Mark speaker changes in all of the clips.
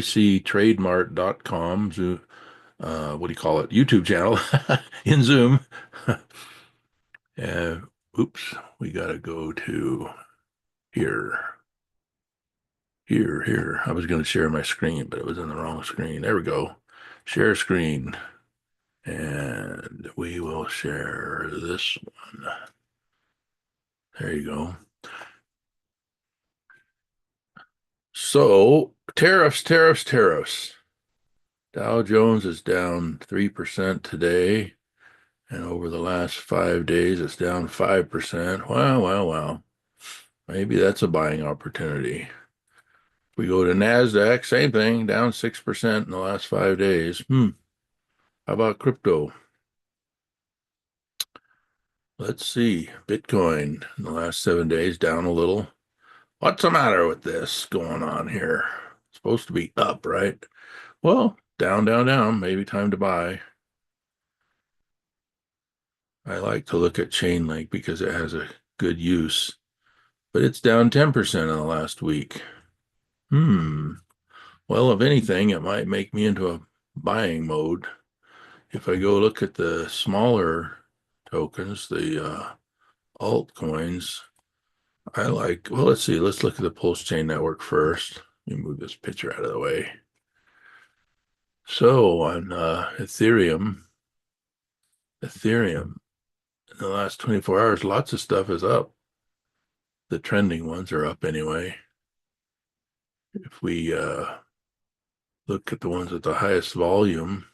Speaker 1: 𝐃𝐨𝐧'𝐭, what do you call it? YouTube channel in Zoom. And oops, we got to go to here, here. I was going to share my screen, but it was in the wrong screen. There we go. Share screen. And we will share this one. There you go. So tariffs. Dow Jones is down 3% today. And over the last 5 days, it's down 5%. Wow. Maybe that's a buying opportunity. We go to NASDAQ, same thing, down 6% in the last 5 days. How about crypto? Let's see. Bitcoin in the last 7 days, down a little. What's the matter with this going on here? It's supposed to be up, right? Well, down. Maybe time to buy. I like to look at Chainlink because it has a good use, but it's down 10% in the last week. Well, if anything, it might make me into a buying mode. If I go look at the smaller tokens, the altcoins, well, let's see. Let's look at the Pulsechain network first. Let me move this picture out of the way. So on Ethereum, in the last 24 hours, lots of stuff is up. The trending ones are up anyway. If we look at the ones with the highest volume,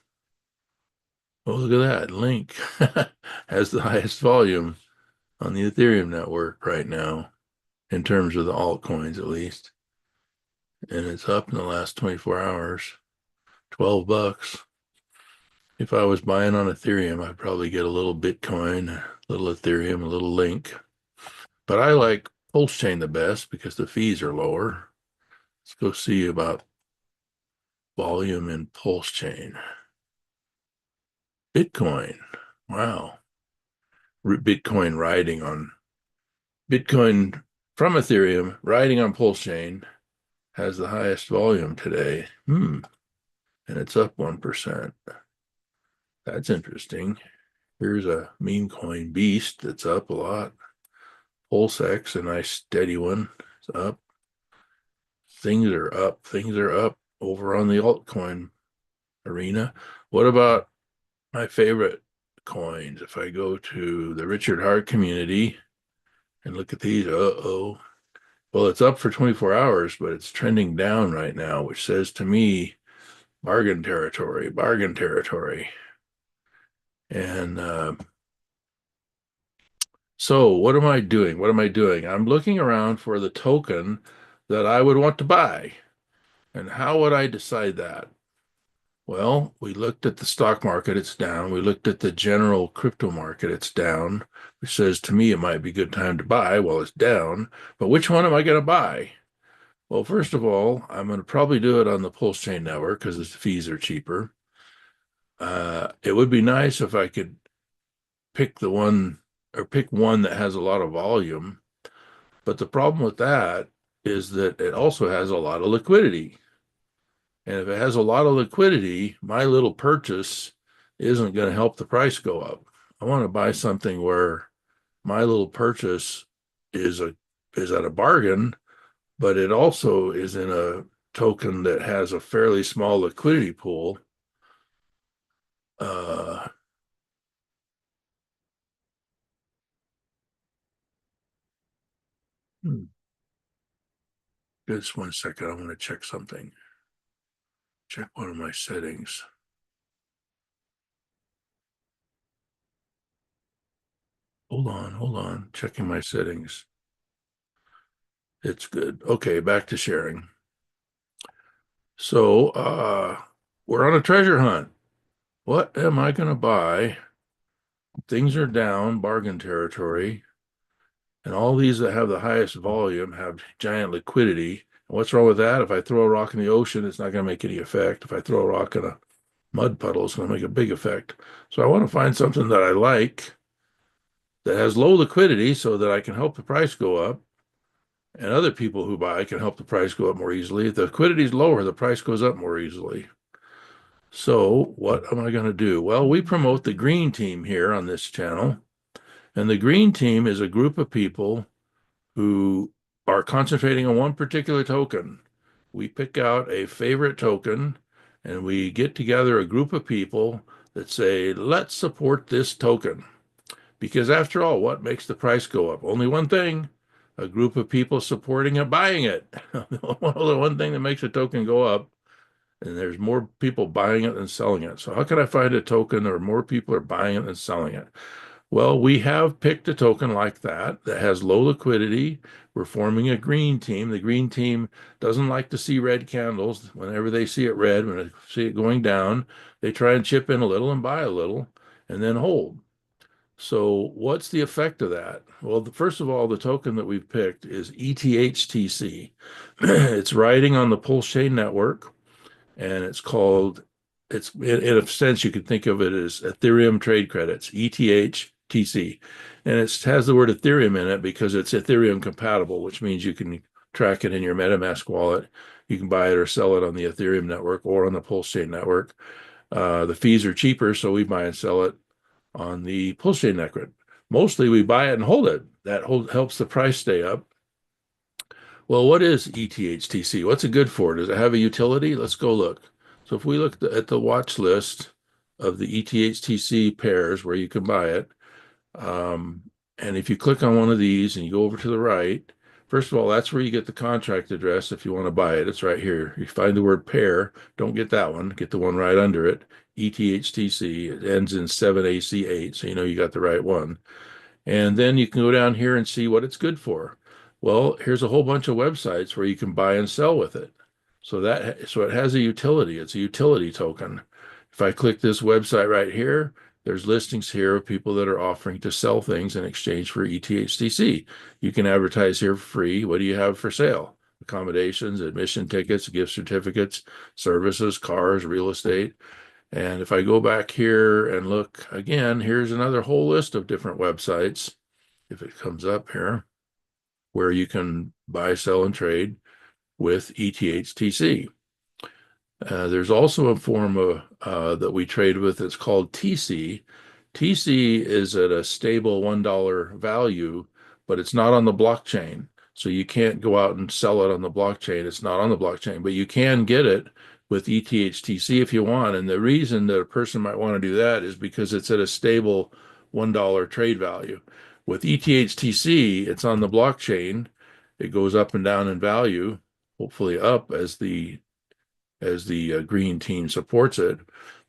Speaker 1: oh, look at that. Link has the highest volume on the Ethereum network right now, in terms of the altcoins at least. And it's up in the last 24 hours, $12. If I was buying on Ethereum, I'd probably get a little Bitcoin, a little Ethereum, a little Link. But I like Pulsechain the best because the fees are lower. Let's go see about volume in Pulsechain. Bitcoin. Wow. Bitcoin from Ethereum riding on Pulsechain has the highest volume today. And it's up 1%. That's interesting. Here's a meme coin beast that's up a lot. Pulsex, a nice steady one. It's up. Things are up over on the altcoin arena. What about my favorite coins? If I go to the Richard Heart community and look at these, well, it's up for 24 hours, but it's trending down right now, which says to me, bargain territory. And so what am I doing? I'm looking around for the token that I would want to buy. And how would I decide that? Well, we looked at the stock market, it's down. We looked at the general crypto market, it's down, which says to me it might be a good time to buy. Well, it's down. But which one am I going to buy? Well, first of all, I'm going to probably do it on the Pulsechain network because the fees are cheaper. It would be nice if I could pick one that has a lot of volume. But the problem with that is that it also has a lot of liquidity. And if it has a lot of liquidity, my little purchase isn't going to help the price go up. I want to buy something where my little purchase is at a bargain, but it also is in a token that has a fairly small liquidity pool. Just 1 second. I want to check something. Check one of my settings. Hold on. Checking my settings. It's good. Okay, back to sharing. So we're on a treasure hunt. What am I going to buy? Things are down, bargain territory. And all these that have the highest volume have giant liquidity. And what's wrong with that? If I throw a rock in the ocean, it's not going to make any effect. If I throw a rock in a mud puddle, it's going to make a big effect. So I want to find something that I like that has low liquidity so that I can help the price go up, and other people who buy can help the price go up more easily. If the liquidity is lower, the price goes up more easily. So what am I going to do? Well, we promote the green team here on this channel. And the green team is a group of people who are concentrating on one particular token. We pick out a favorite token and we get together a group of people that say, let's support this token. Because after all, what makes the price go up? Only one thing, a group of people supporting it, buying it. The one thing that makes a token go up, and there's more people buying it than selling it. So how can I find a token or more people are buying it than selling it? Well, we have picked a token like that that has low liquidity. We're forming a green team. The green team doesn't like to see red candles. Whenever they see it red, when they see it going down, they try and chip in a little and buy a little and then hold. So what's the effect of that? Well, first of all, the token that we've picked is ETHTC. It's riding on the Pulsechain network, and it's called, it's in a sense, you could think of it as Ethereum trade credits, ETHTC. And it has the word Ethereum in it because it's Ethereum compatible, which means you can track it in your MetaMask wallet. You can buy it or sell it on the Ethereum network or on the Pulsechain network. The fees are cheaper, so we buy and sell it on the Pulsechain network. Mostly we buy it and hold it. That helps the price stay up. Well, what is ETHTC? What's it good for? Does it have a utility? Let's go look. So if we look at the watch list of the ETHTC pairs where you can buy it, and if you click on one of these and you go over to the right, first of all, that's where you get the contract address if you want to buy it. It's right here. You find the word pair. Don't get that one. Get the one right under it. ETHTC. It ends in 7AC8, so you know you got the right one. And then you can go down here and see what it's good for. Well, here's a whole bunch of websites where you can buy and sell with it. So it has a utility. It's a utility token. If I click this website right here, there's listings here of people that are offering to sell things in exchange for ETHTC. You can advertise here for free. What do you have for sale? Accommodations, admission tickets, gift certificates, services, cars, real estate. And if I go back here and look again, here's another whole list of different websites, if it comes up here, where you can buy, sell, and trade with ETHTC. There's also a form of, that we trade with. It's called TC. TC is at a stable $1 value, but it's not on the blockchain. So you can't go out and sell it on the blockchain. It's not on the blockchain, but you can get it with ETHTC if you want. And the reason that a person might want to do that is because it's at a stable $1 trade value. With ETHTC, it's on the blockchain. It goes up and down in value, hopefully up as the green team supports it.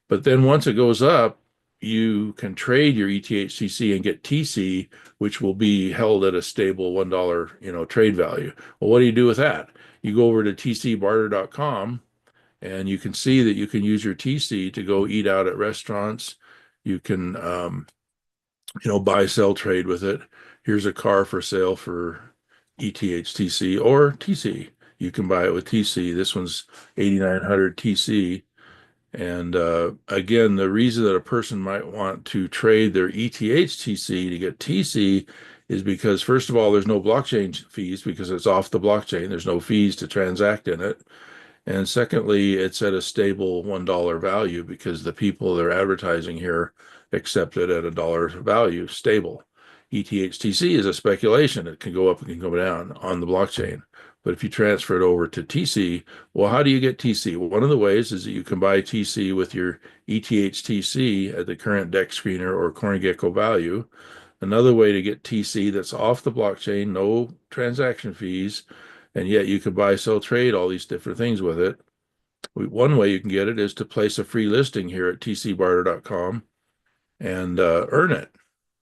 Speaker 1: But then once it goes up, you can trade your ETHTC and get TC, which will be held at a stable $1, trade value. Well, what do you do with that? You go over to Tcbarterdotcom, and you can see that you can use your TC to go eat out at restaurants. You can, buy, sell, trade with it. Here's a car for sale for ETHTC or TC. You can buy it with TC. This one's 8,900 TC. And again, the reason that a person might want to trade their ETHTC to get TC is because, first of all, there's no blockchain fees because it's off the blockchain. There's no fees to transact in it. And secondly, it's at a stable $1 value because the people they're advertising here accept it at a dollar value, stable. ETHTC is a speculation. It can go up and can go down on the blockchain. But if you transfer it over to TC, well, how do you get TC? Well, one of the ways is that you can buy TC with your ETHTC at the current DEX screener or CoinGecko value. Another way to get TC that's off the blockchain, no transaction fees, and yet you can buy, sell, trade all these different things with it. One way you can get it is to place a free listing here at Tcbarterdotcom and earn it.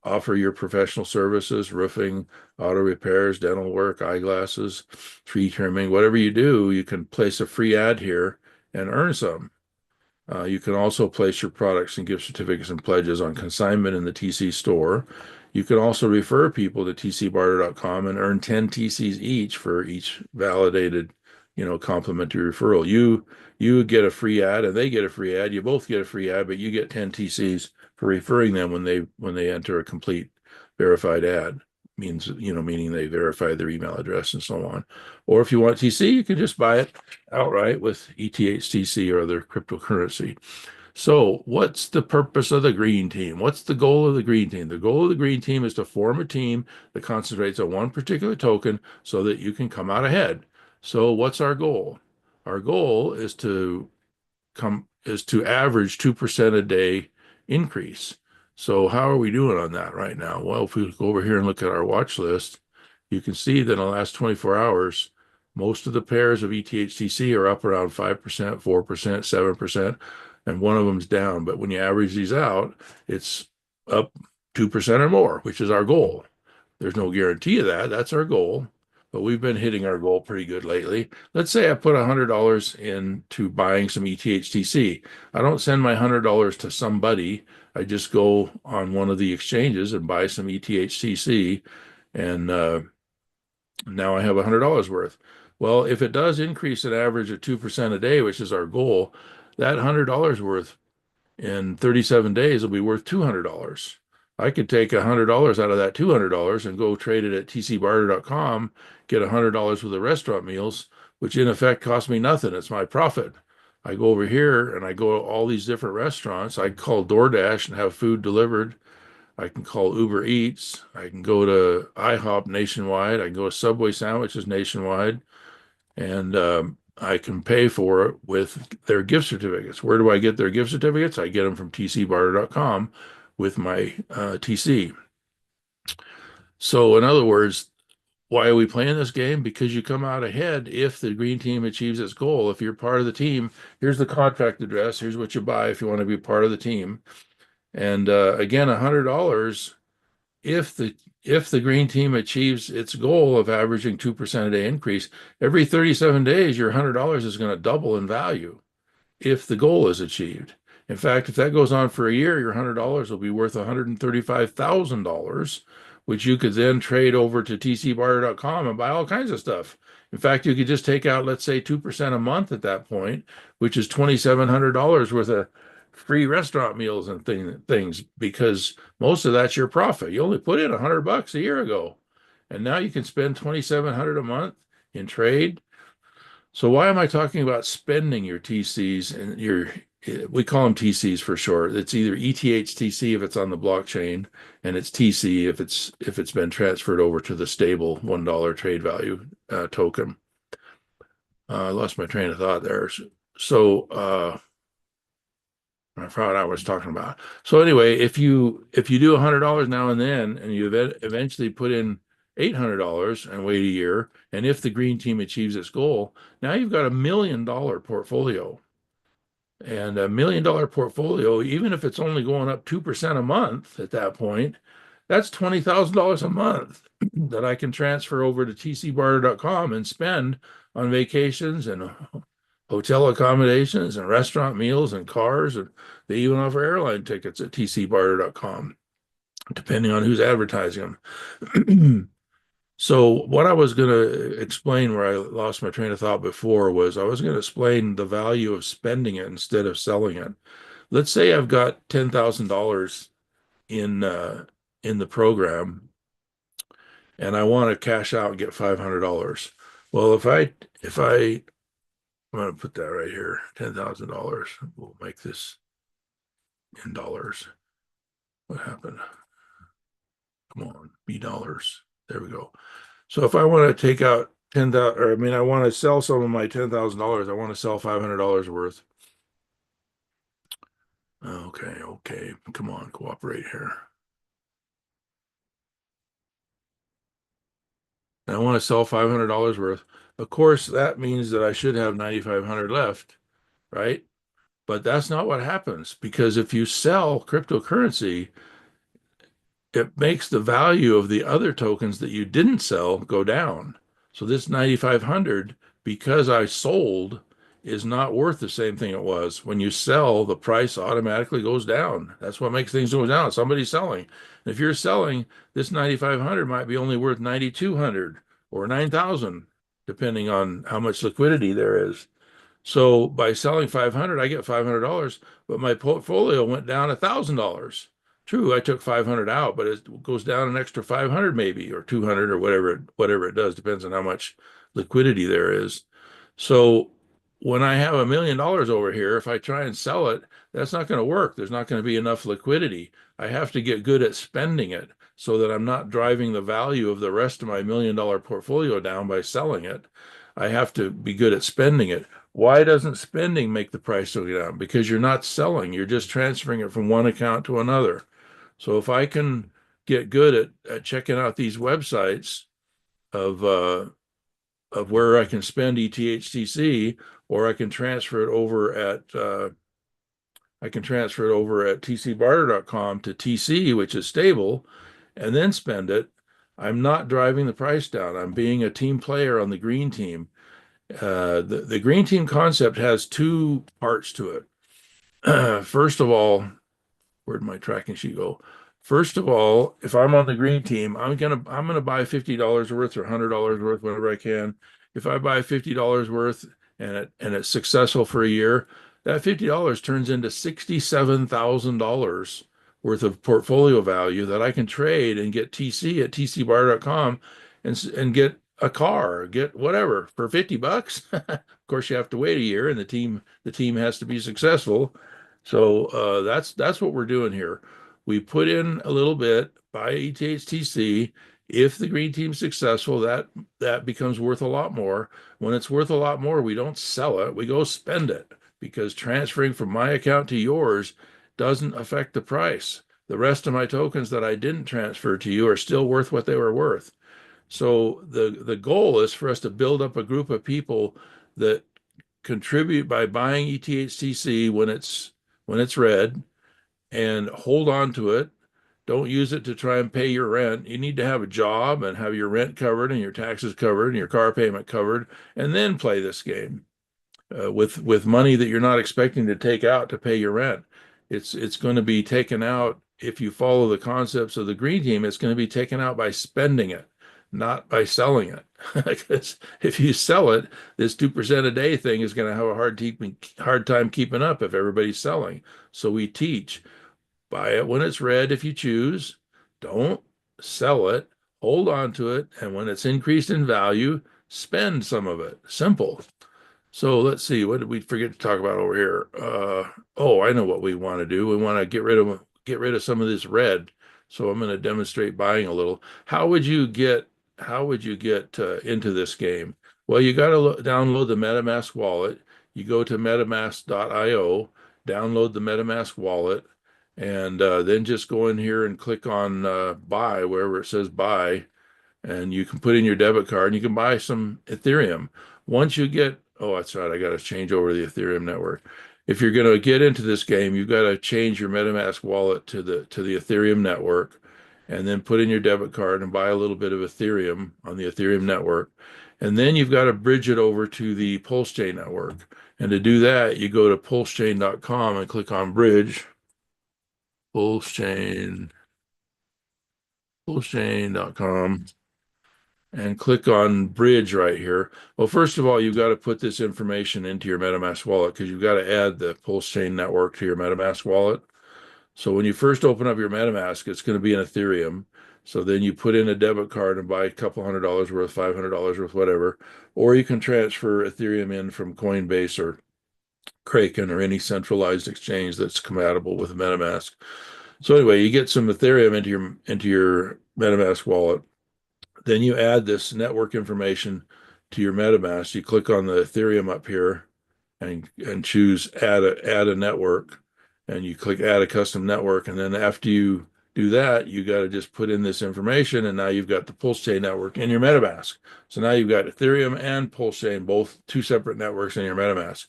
Speaker 1: Offer your professional services, roofing, auto repairs, dental work, eyeglasses, tree trimming, whatever you do, you can place a free ad here and earn some. You can also place your products and gift certificates and pledges on consignment in the TC store. You can also refer people to Tcbarterdotcom and earn 10 TCs each for each validated, complimentary referral. You get a free ad and they get a free ad. You both get a free ad, but you get 10 TCs for referring them when they enter a complete verified ad. means, meaning they verify their email address and so on. Or if you want TC, you can just buy it outright with ETHTC or other cryptocurrency. So what's the purpose of the green team? What's the goal of the green team? The goal of the green team is to form a team that concentrates on one particular token so that you can come out ahead. So what's our goal? Our goal is to average 2% a day increase. So how are we doing on that right now? Well, if we go over here and look at our watch list, you can see that in the last 24 hours, most of the pairs of ETHTC are up around 5%, 4%, 7%, and one of them's down. But when you average these out, it's up 2% or more, which is our goal. There's no guarantee of that. That's our goal. But we've been hitting our goal pretty good lately. Let's say I put $100 into buying some ETHTC. I don't send my $100 to somebody. I just go on one of the exchanges and buy some ETHTC, and now I have $100 worth. Well, if it does increase an average of 2% a day, which is our goal, that $100 worth in 37 days will be worth $200. I could take $100 out of that $200 and go trade it at Tcbarterdotcom, get $100 worth of restaurant meals, which in effect cost me nothing. It's my profit. I go over here and I go to all these different restaurants. I call DoorDash and have food delivered. I can call Uber Eats. I can go to IHOP nationwide. I can go to Subway sandwiches nationwide. And I can pay for it with their gift certificates. Where do I get their gift certificates? I get them from Tcbarterdotcom with my TC. So in other words, why are we playing this game? Because you come out ahead if the green team achieves its goal. If you're part of the team, here's the contract address. Here's what you buy if you want to be part of the team. And again, $100 if the green team achieves its goal of averaging 2% a day increase, every 37 days, your $100 is going to double in value if the goal is achieved. In fact, if that goes on for a year, your $100 will be worth $135,000, which you could then trade over to tcbarter.com and buy all kinds of stuff. In fact, you could just take out, let's say, 2% a month at that point, which is $2,700 worth of free restaurant meals and things, because most of that's your profit. You only put in $100 a year ago, and now you can spend $2,700 a month in trade. So why am I talking about spending your TCs and we call them TCs for short. It's either ETHTC if it's on the blockchain, and it's TC if it's been transferred over to the stable $1 trade value token. I lost my train of thought there. So I forgot what I was talking about. So anyway, if you do $100 now and then, and you eventually put in $800 and wait a year, and if the green team achieves its goal, now you've got $1 million portfolio. And $1 million portfolio, even if it's only going up 2% a month at that point, that's $20,000 a month that I can transfer over to tcbarter.com and spend on vacations and hotel accommodations and restaurant meals and cars, and they even offer airline tickets at tcbarter.com, depending on who's advertising them. So what I was going to explain, where I lost my train of thought before, was I was going to explain the value of spending it instead of selling it. Let's say I've got $10,000 in the program, and I want to cash out and get $500. Well, if I'm going to put that right here, $10,000. We'll make this in dollars. What happened? Come on, be dollars. There we go. So if I want to take out I want to sell some of my $10,000. I want to sell $500 worth. Okay. Come on, cooperate here. And I want to sell $500 worth. Of course, that means that I should have $9,500 left, right? But that's not what happens, because if you sell cryptocurrency, it makes the value of the other tokens that you didn't sell go down. So this 9,500, because I sold, is not worth the same thing it was. When you sell, the price automatically goes down. That's what makes things go down. Somebody's selling. And if you're selling, this 9,500 might be only worth 9,200 or 9,000, depending on how much liquidity there is. So by selling 500, I get $500, but my portfolio went down $1,000. True, I took 500 out, but it goes down an extra 500 maybe, or 200, or whatever it does, depends on how much liquidity there is. So when I have $1 million over here, if I try and sell it, that's not going to work. There's not going to be enough liquidity. I have to get good at spending it so that I'm not driving the value of the rest of my $1 million portfolio down by selling it. I have to be good at spending it. Why doesn't spending make the price go down? Because you're not selling, you're just transferring it from one account to another. So if I can get good at checking out these websites of where I can spend ETHTC, or I can transfer it over at Tcbarterdotcom to TC, which is stable, and then spend it, I'm not driving the price down. I'm being a team player on the green team. The green team concept has two parts to it. First of all, where'd my tracking sheet go? First of all, if I'm on the green team, I'm gonna buy $50 worth or $100 worth whenever I can. If I buy $50 worth and it's successful for a year, that $50 turns into $67,000 worth of portfolio value that I can trade and get TC at tcbar.com and get a car, get whatever for $50. Of course, you have to wait a year, and the team has to be successful. So that's what we're doing here. We put in a little bit, buy ETHTC. If the green team's successful, that becomes worth a lot more. When it's worth a lot more, we don't sell it, we go spend it, because transferring from my account to yours doesn't affect the price. The rest of my tokens that I didn't transfer to you are still worth what they were worth. So the goal is for us to build up a group of people that contribute by buying ETHTC when it's red, and hold on to it. Don't use it to try and pay your rent. You need to have a job and have your rent covered and your taxes covered and your car payment covered, and then play this game with money that you're not expecting to take out to pay your rent. It's going to be taken out, if you follow the concepts of the green team. It's going to be taken out by spending it, not by selling it. Because if you sell it, this 2% a day thing is going to have a hard time keeping up if everybody's selling. So we teach, buy it when it's red if you choose. Don't sell it. Hold on to it. And when it's increased in value, spend some of it. Simple. So let's see, what did we forget to talk about over here? Oh, I know what we want to do. We want to get rid of some of this red. So I'm going to demonstrate buying a little. How would you get into this game? Well, you got to download the MetaMask wallet. You go to metamask.io, download the MetaMask wallet, and then just go in here and click on buy wherever it says buy, and you can put in your debit card and you can buy some Ethereum. Once you get, oh, that's right, I got to change over the Ethereum network. If you're going to get into this game, you've got to change your MetaMask wallet to the Ethereum network, and then put in your debit card and buy a little bit of Ethereum on the Ethereum network. And then you've got to bridge it over to the Pulsechain network. And to do that, you go to pulsechain.com and click on bridge. Pulsechain.com, and click on bridge right here. Well, first of all, you've got to put this information into your MetaMask wallet, because you've got to add the Pulsechain network to your MetaMask wallet. So when you first open up your MetaMask, it's going to be in Ethereum. So then you put in a debit card and buy a couple $100 worth, $500 worth, whatever. Or you can transfer Ethereum in from Coinbase or Kraken or any centralized exchange that's compatible with MetaMask. So anyway, you get some Ethereum into your MetaMask wallet. Then you add this network information to your MetaMask. You click on the Ethereum up here and choose add a network, and you click add a custom network. And then after you do that, you got to just put in this information, and now you've got the Pulsechain network in your MetaMask. So now you've got Ethereum and Pulsechain, both two separate networks in your MetaMask.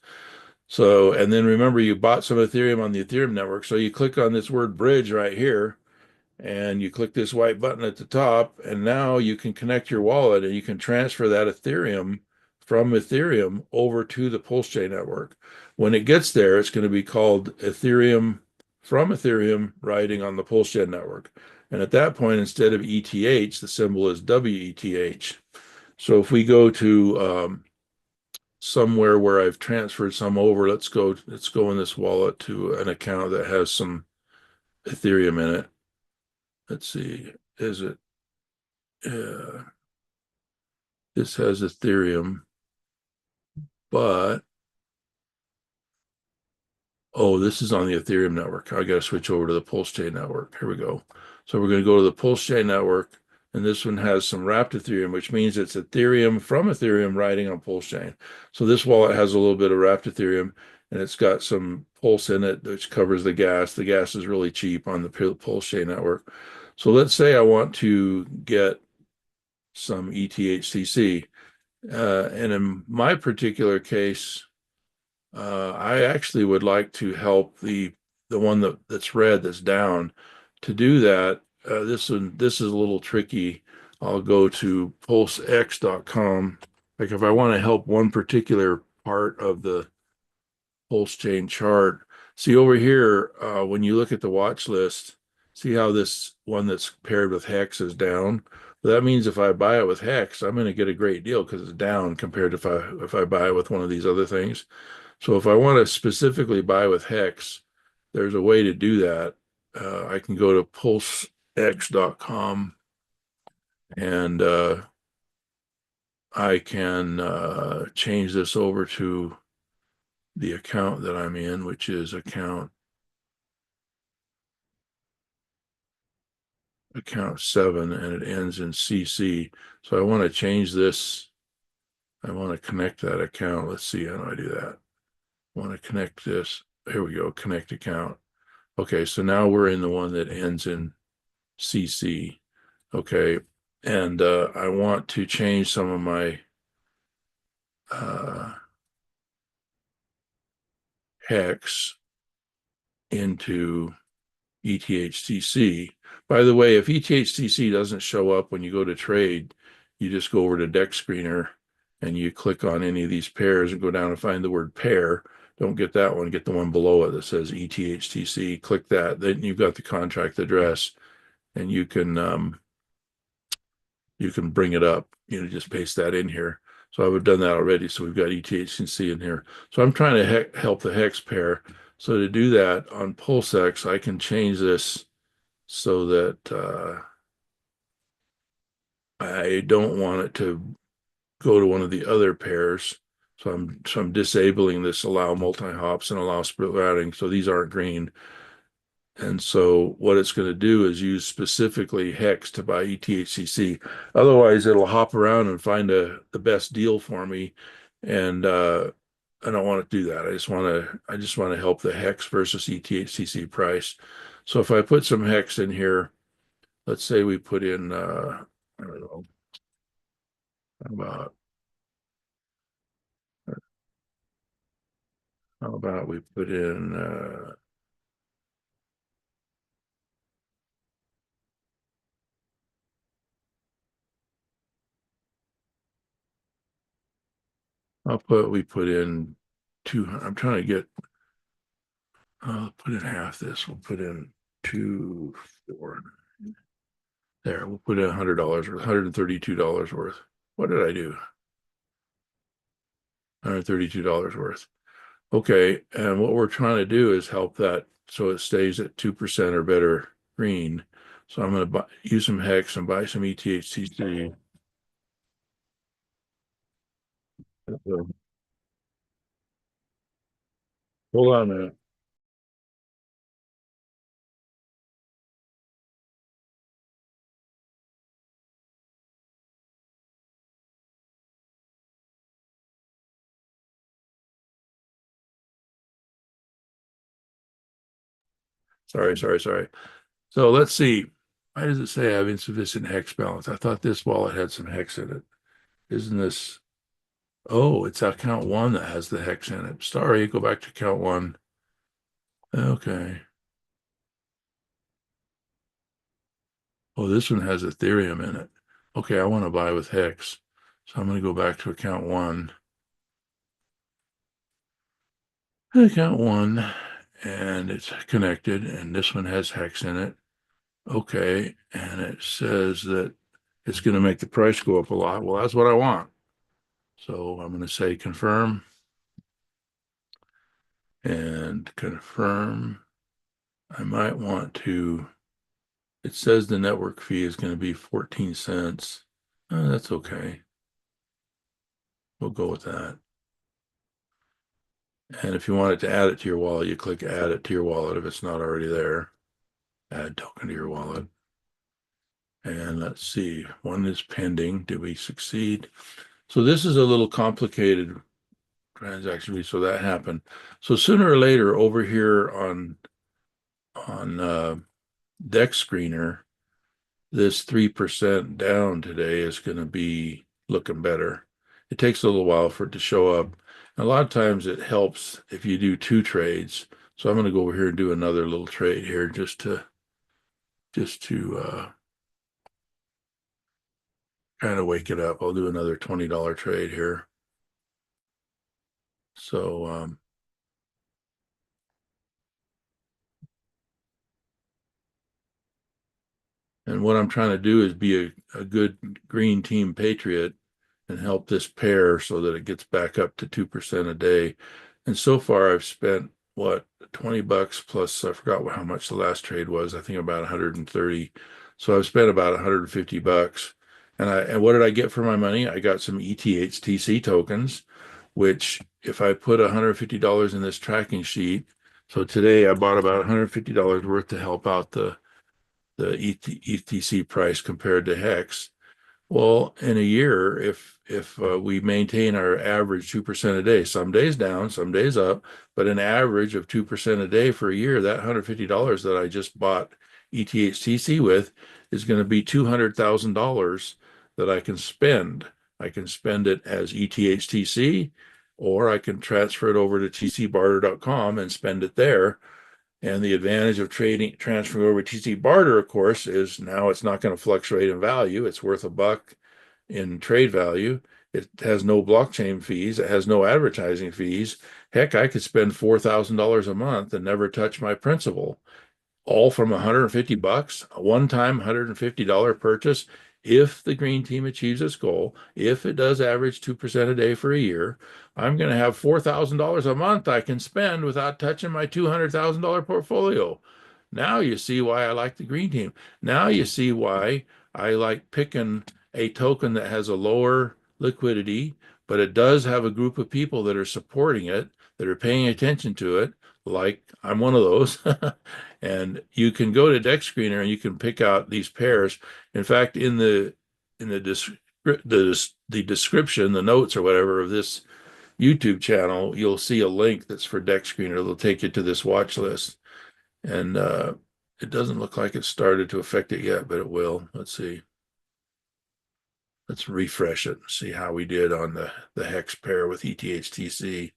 Speaker 1: So, and then remember, you bought some Ethereum on the Ethereum network. So you click on this word bridge right here, and you click this white button at the top, and now you can connect your wallet and you can transfer that Ethereum from Ethereum over to the Pulsechain network. When it gets there, it's going to be called Ethereum from Ethereum riding on the Pulsechain network. And at that point, instead of ETH, the symbol is WETH. So if we go to somewhere where I've transferred some over, let's go in this wallet to an account that has some Ethereum in it. Let's see, is it, this has Ethereum, but, oh, this is on the Ethereum network. I got to switch over to the Pulsechain network. Here we go. So we're going to go to the Pulsechain network, and this one has some wrapped Ethereum, which means it's Ethereum from Ethereum riding on Pulsechain. So this wallet has a little bit of wrapped Ethereum, and it's got some Pulse in it, which covers the gas. The gas is really cheap on the Pulsechain network. So let's say I want to get some ETHTC. And in my particular case, I actually would like to help the one that's red that's down. To do that, this is a little tricky. I'll go to pulsechain.com. Like if I want to help one particular part of the Pulsechain chart, see over here, when you look at the watch list, see how this one that's paired with Hex is down. Well, that means if I buy it with Hex, I'm going to get a great deal because it's down compared to if I buy it with one of these other things. So if I want to specifically buy with Hex, there's a way to do that. I can go to pulsechain.com and I can change this over to the account that I'm in, which is account 7, and it ends in CC. So I want to change this. I want to connect that account. Let's see, how do I do that? I want to connect this. Here we go, connect account. Okay, so now we're in the one that ends in CC. Okay, and I want to change some of my hex into ETHTC. By the way, if ETHTC doesn't show up when you go to trade, you just go over to Deck Screener and you click on any of these pairs and go down and find the word pair. Don't get that one, get the one below it that says ETHTC. Click that. Then you've got the contract address, and you can bring it up. Just paste that in here. So I've done that already. So we've got ETHTC in here. So I'm trying to help the hex pair. So to do that on PulseX, I can change this so that I don't want it to go to one of the other pairs. So I'm disabling this allow multi-hops and allow split routing. So these aren't green. And so what it's going to do is use specifically hex to buy ETHCC. Otherwise, it'll hop around and find the best deal for me. And I don't want to do that. I just want to help the hex versus ETHCC price. So if I put some hex in here, let's say we put in I don't know, how about we put in we put in 200. I'm trying to get, put in half this. We'll put in 2, 4. There, we'll put in $100 worth, $132 worth. What did I do? $132 worth. Okay, and what we're trying to do is help that so it stays at 2% or better green. So I'm going to use some hex and buy some ETHTC. Hold on a minute. Sorry. So let's see. Why does it say I have insufficient hex balance? I thought this wallet had some hex in it. Isn't this? Oh, it's account 1 that has the hex in it. Sorry, go back to account 1. Okay. Oh, this one has Ethereum in it. Okay, I want to buy with hex. So I'm going to go back to account 1. Account 1, and it's connected, and this one has hex in it. Okay, and it says that it's going to make the price go up a lot. Well, that's what I want. So I'm going to say confirm and confirm. I might want to, it says the network fee is going to be 14 cents. That's okay. We'll go with that. And if you wanted to add it to your wallet, you click add it to your wallet if it's not already there. Add token to your wallet. And let's see, one is pending. Did we succeed? So this is a little complicated transaction, so that happened. So sooner or later over here on DEX Screener, this 3% down today is going to be looking better. It takes a little while for it to show up. And a lot of times it helps if you do 2 trades. So I'm going to go over here and do another little trade here just to kind of wake it up. I'll do another $20 trade here. So and what I'm trying to do is be a good green team patriot and help this pair so that it gets back up to 2% a day. And so far I've spent what, $20 plus, I forgot how much the last trade was. I think about 130. So I've spent about 150 bucks. And what did I get for my money? I got some ETHTC tokens, which if I put $150 in this tracking sheet, so today I bought about $150 worth to help out the ETC price compared to Hex. Well, in a year, if we maintain our average 2% a day, some days down, some days up, but an average of 2% a day for a year, that $150 that I just bought ETHTC with is going to be $200,000 that I can spend. I can spend it as ETHTC, or I can transfer it over to Tcbarterdotcom and spend it there. And the advantage of transferring over Tcbarter, of course, is now it's not going to fluctuate in value. It's worth $1 in trade value. It has no blockchain fees. It has no advertising fees. Heck, I could spend $4,000 a month and never touch my principal, all from 150 bucks, a one-time $150 purchase. If the green team achieves its goal, if it does average 2% a day for a year, I'm going to have $4,000 a month I can spend without touching my $200,000 portfolio. Now you see why I like the green team. Now you see why I like picking a token that has a lower liquidity, but it does have a group of people that are supporting it, that are paying attention to it, like I'm one of those. And you can go to Dex Screener and you can pick out these pairs. In fact, in the description, the notes or whatever of this YouTube channel, you'll see a link that's for Dex Screener. It'll take you to this watch list. And it doesn't look like it's started to affect it yet, but it will. Let's see. Let's refresh it and see how we did on the hex pair with ETHTC.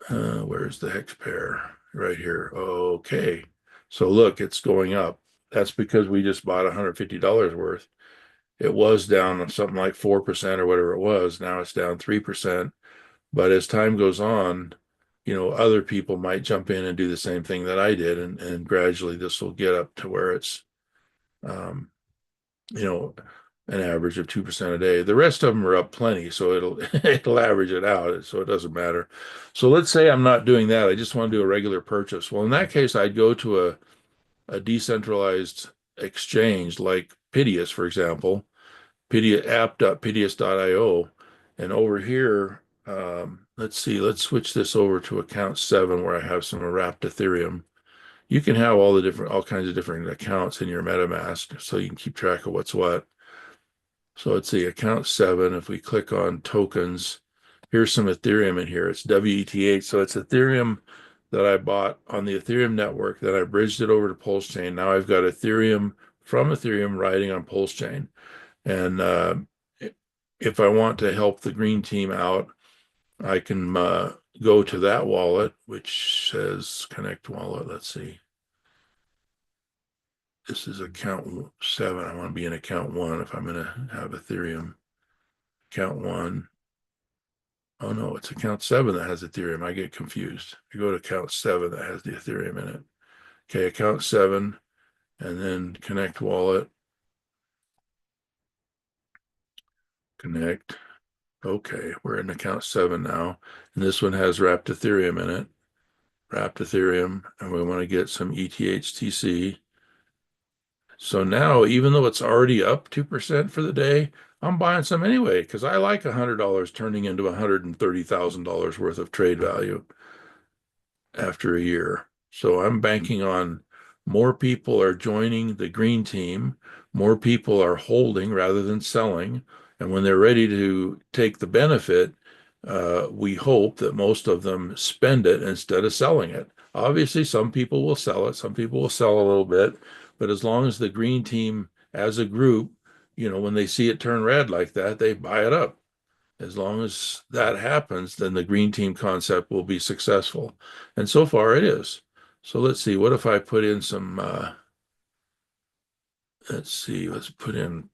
Speaker 1: Where's the hex pair? Right here. Okay. So look, it's going up. That's because we just bought $150 worth. It was down something like 4% or whatever it was. Now it's down 3%. But as time goes on, other people might jump in and do the same thing that I did. And gradually this will get up to where it's, an average of 2% a day. The rest of them are up plenty, so it'll average it out, so it doesn't matter. So let's say I'm not doing that. I just want to do a regular purchase. Well, in that case, I'd go to a decentralized exchange like Pidius, for example, app.pidius.io. And over here, let's see, let's switch this over to account 7 where I have some wrapped Ethereum. You can have all kinds of different accounts in your MetaMask so you can keep track of what's what. So let's see, account 7, if we click on tokens, here's some Ethereum in here. It's WETH. So it's Ethereum that I bought on the Ethereum network. Then I bridged it over to Pulsechain. Now I've got Ethereum from Ethereum riding on Pulsechain. And if I want to help the green team out, I can go to that wallet, which says connect wallet. Let's see. This is account 7. I want to be in account 1 if I'm going to have Ethereum. Account 1. Oh no, it's account 7 that has Ethereum. I get confused. I go to account 7 that has the Ethereum in it. Okay, account 7, and then connect wallet. Connect. Okay, we're in account 7 now. And this one has wrapped Ethereum in it. wrapped Ethereum, and we want to get some ETHTC. So now, even though it's already up 2% for the day, I'm buying some anyway because I like $100 turning into $130,000 worth of trade value after a year. So I'm banking on more people are joining the green team, more people are holding rather than selling. And when they're ready to take the benefit, we hope that most of them spend it instead of selling it. Obviously, some people will sell it, some people will sell a little bit, but as long as the green team as a group, when they see it turn red like that, they buy it up. As long as that happens, then the green team concept will be successful. And so far it is. So let's see, what if I put in some, let's put in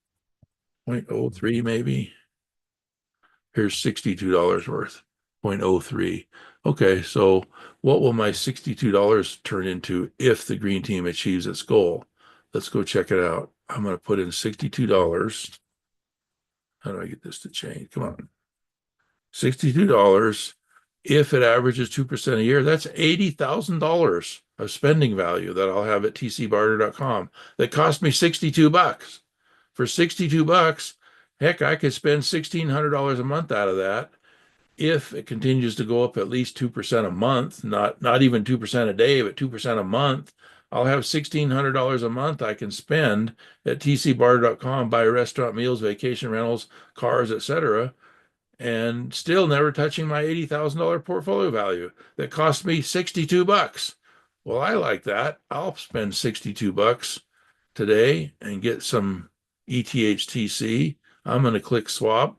Speaker 1: 0.03 maybe. Here's $62 worth, 0.03. Okay, so what will my $62 turn into if the green team achieves its goal? Let's go check it out. I'm going to put in $62. How do I get this to change? Come on. $62. If it averages 2% a year, that's $80,000 of spending value that I'll have at Tcbarterdotcom that cost me $62. For $62, heck, I could spend $1,600 a month out of that. If it continues to go up at least 2% a month, not even 2% a day, but 2% a month, I'll have $1,600 a month I can spend at Tcbarterdotcom, buy restaurant meals, vacation rentals, cars, etc., and still never touching my $80,000 portfolio value that cost me $62. Well, I like that. I'll spend $62 today and get some ETHTC. I'm going to click swap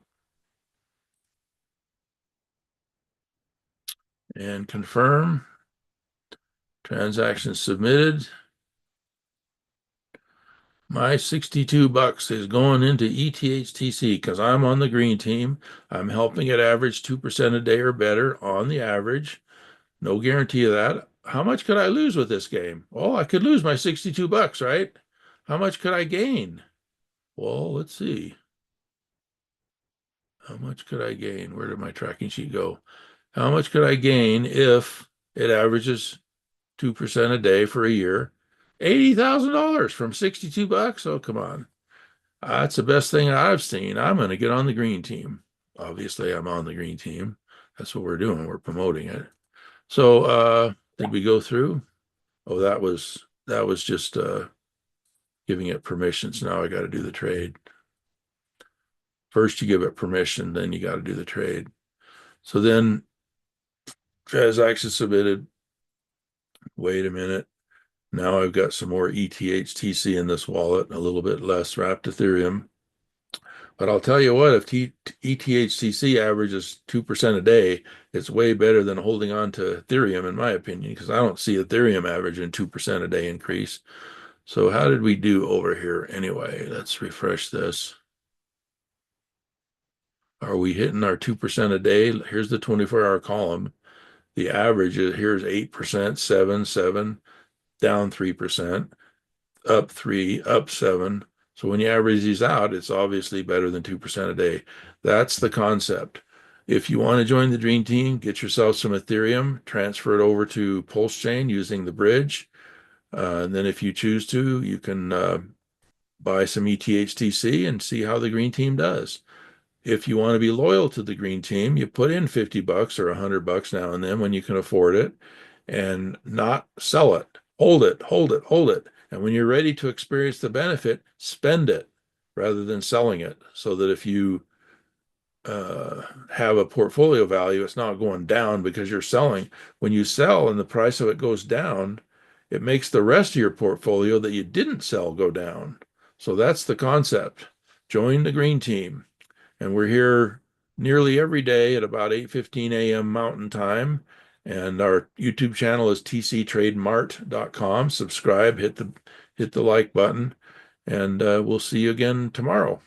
Speaker 1: and confirm. Transaction submitted. My $62 is going into ETHTC because I'm on the green team. I'm helping it average 2% a day or better on the average. No guarantee of that. How much could I lose with this game? Well, I could lose my $62, right? How much could I gain? Well, let's see. How much could I gain? Where did my tracking sheet go? How much could I gain if it averages 2% a day for a year? $80,000 from $62. Oh, come on. That's the best thing I've seen. I'm going to get on the green team. Obviously, I'm on the green team. That's what we're doing. We're promoting it. So, did we go through? Oh, that was just giving it permissions. Now I got to do the trade. First you give it permission, then you got to do the trade. So then transaction submitted. Wait a minute. Now I've got some more ETHTC in this wallet, a little bit less wrapped Ethereum. But I'll tell you what, if ETHTC averages 2% a day, it's way better than holding on to Ethereum, in my opinion, because I don't see Ethereum averaging 2% a day increase. So how did we do over here anyway? Let's refresh this. Are we hitting our 2% a day? Here's the 24-hour column. The average is here's 8%, 7, 7, down 3%, up 3, up 7. So when you average these out, it's obviously better than 2% a day. That's the concept. If you want to join the Dream Team, get yourself some Ethereum, transfer it over to Pulsechain using the bridge. And then if you choose to, you can buy some ETHTC and see how the Green Team does. If you want to be loyal to the Green Team, you put in $50 or $100 now and then when you can afford it and not sell it. Hold it, hold it, hold it. And when you're ready to experience the benefit, spend it rather than selling it, so that if you have a portfolio value, it's not going down because you're selling. When you sell and the price of it goes down, it makes the rest of your portfolio that you didn't sell go down. So that's the concept. Join the Green Team. And we're here nearly every day at about 8:15 a.m. Mountain Time. And our YouTube channel is tctrademart.com. Subscribe, hit the like button, and we'll see you again tomorrow.